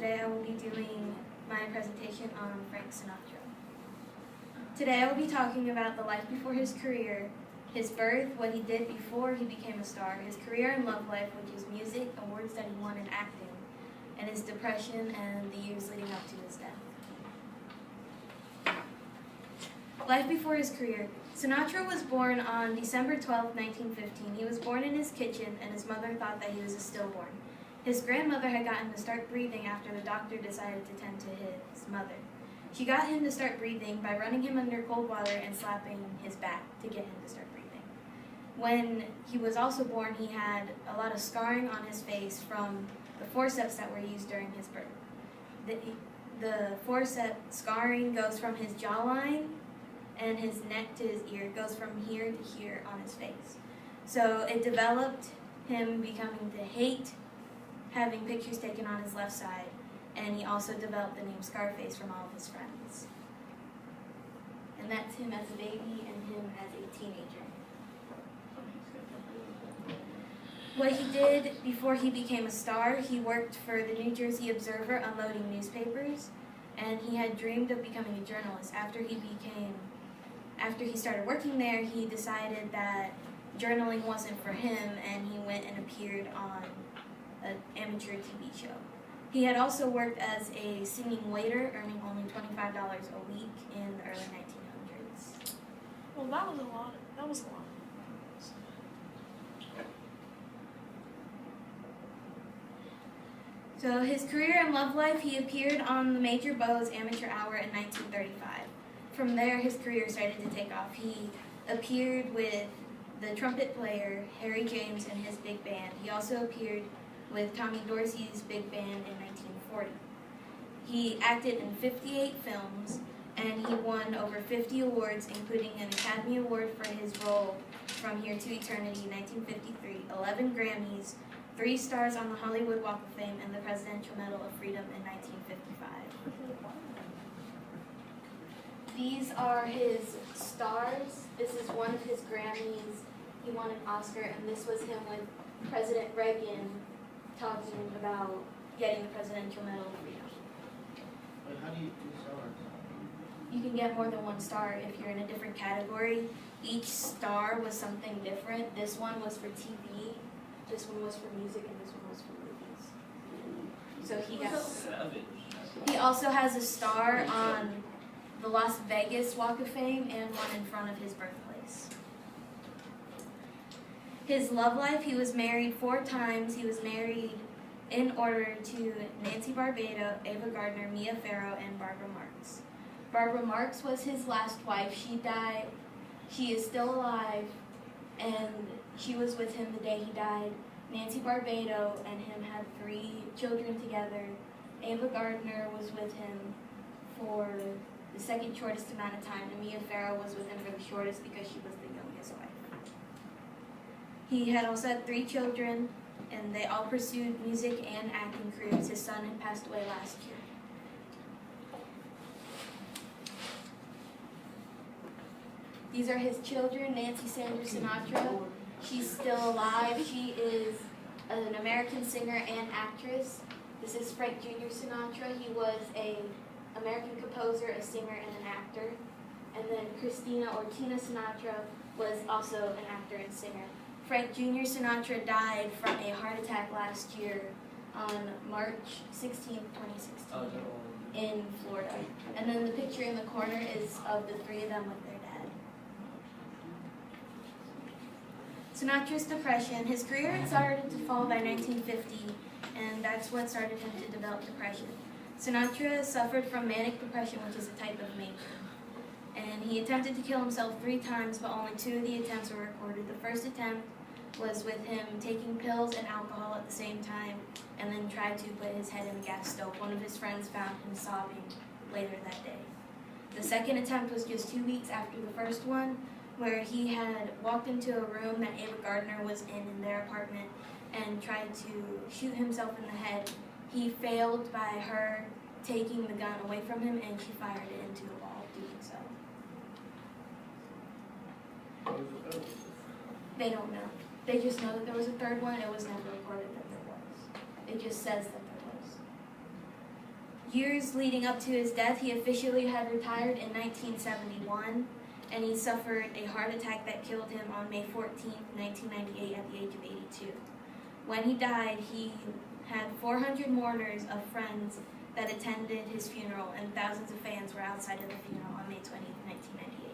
Today I will be doing my presentation on Frank Sinatra. Today I will be talking about the life before his career, his birth, what he did before he became a star, his career and love life, which is music, awards that he won in acting, and his depression and the years leading up to his death. Life before his career. Sinatra was born on December 12, 1915. He was born in his kitchen, and his mother thought that he was a stillborn. His grandmother had gotten him to start breathing after the doctor decided to tend to his mother. She got him to start breathing by running him under cold water and slapping his back to get him to start breathing. When he was also born, he had a lot of scarring on his face from the forceps that were used during his birth. The forceps scarring goes from his jawline and his neck to his ear. It goes from here to here on his face. So it developed him becoming to hate having pictures taken on his left side, and he also developed the name Scarface from all of his friends. And that's him as a baby and him as a teenager. What he did before he became a star, he worked for the New Jersey Observer unloading newspapers, and he had dreamed of becoming a journalist. After he started working there, he decided that journaling wasn't for him, and he went and appeared on an amateur TV show. He had also worked as a singing waiter, earning only $25 a week in the early 1900s. Well, that was a lot. So his career and love life, he appeared on the Major Bowes Amateur Hour in 1935. From there, his career started to take off. He appeared with the trumpet player Harry James and his big band. He also appeared with Tommy Dorsey's big band in 1940. He acted in 58 films, and he won over 50 awards, including an Academy Award for his role From Here to Eternity in 1953, 11 Grammys, 3 stars on the Hollywood Walk of Fame, and the Presidential Medal of Freedom in 1955. These are his stars. This is one of his Grammys. He won an Oscar, and this was him with President Reagan talking about getting the Presidential Medal of Freedom. But how do you do stars? You can get more than one star if you're in a different category. Each star was something different. This one was for TV, this one was for music, and this one was for movies. So he also has a star on the Las Vegas Walk of Fame and one in front of his birthplace. His love life, he was married 4 times. He was married in order to Nancy Barbado, Ava Gardner, Mia Farrow, and Barbara Marx. Barbara Marx was his last wife. She died. She is still alive, and she was with him the day he died. Nancy Barbado and him had 3 children together. Ava Gardner was with him for the second shortest amount of time, and Mia Farrow was with him for the shortest because she was the youngest wife. He had also had 3 children, and they all pursued music and acting careers. His son had passed away last year. These are his children, Nancy Sandra Sinatra. She's still alive. She is an American singer and actress. This is Frank Jr. Sinatra. He was an American composer, a singer, and an actor. And then Christina or Tina Sinatra was also an actor and singer. Frank Jr. Sinatra died from a heart attack last year on March 16, 2016 in Florida. And then the picture in the corner is of the 3 of them with their dad. Sinatra's depression. His career had started to fall by 1950, and that's what started him to develop depression. Sinatra suffered from manic depression, which is a type of major. And he attempted to kill himself 3 times, but only 2 of the attempts were recorded. The first attempt was with him taking pills and alcohol at the same time, and then tried to put his head in a gas stove. One of his friends found him sobbing later that day. The second attempt was just 2 weeks after the first one, where he had walked into a room that Ava Gardner was in their apartment and tried to shoot himself in the head. He failed by her taking the gun away from him, and she fired it into the wall doing so. They don't know. They just know that there was a third one. It was never recorded that there was. It just says that there was. years leading up to his death, he officially had retired in 1971, and he suffered a heart attack that killed him on May 14, 1998 at the age of 82. When he died, he had 400 mourners of friends that attended his funeral, and thousands of fans were outside of the funeral on May 20, 1998.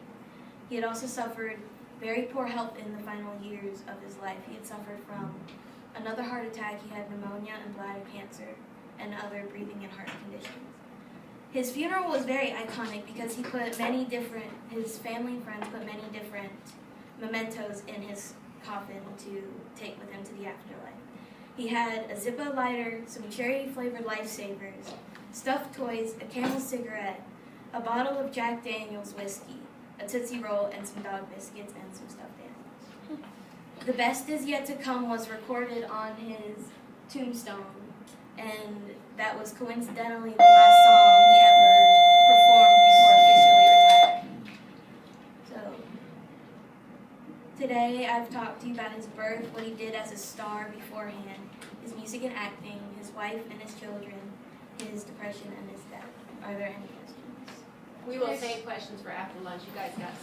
He had also suffered very poor health in the final years of his life. He had suffered from another heart attack, he had pneumonia and bladder cancer, and other breathing and heart conditions. His funeral was very iconic because his family and friends put many different mementos in his coffin to take with him to the afterlife. He had a Zippo lighter, some cherry-flavored lifesavers, stuffed toys, a Camel cigarette, a bottle of Jack Daniel's whiskey, a Tootsie Roll, and some dog biscuits and some stuffed animals. The Best Is Yet to Come was recorded on his tombstone, and that was coincidentally the last song he ever performed before officially retiring. So, today I've talked to you about his birth, what he did as a star beforehand, his music and acting, his wife and his children, his depression and his death. Are there any questions? We will save questions for after lunch. You guys got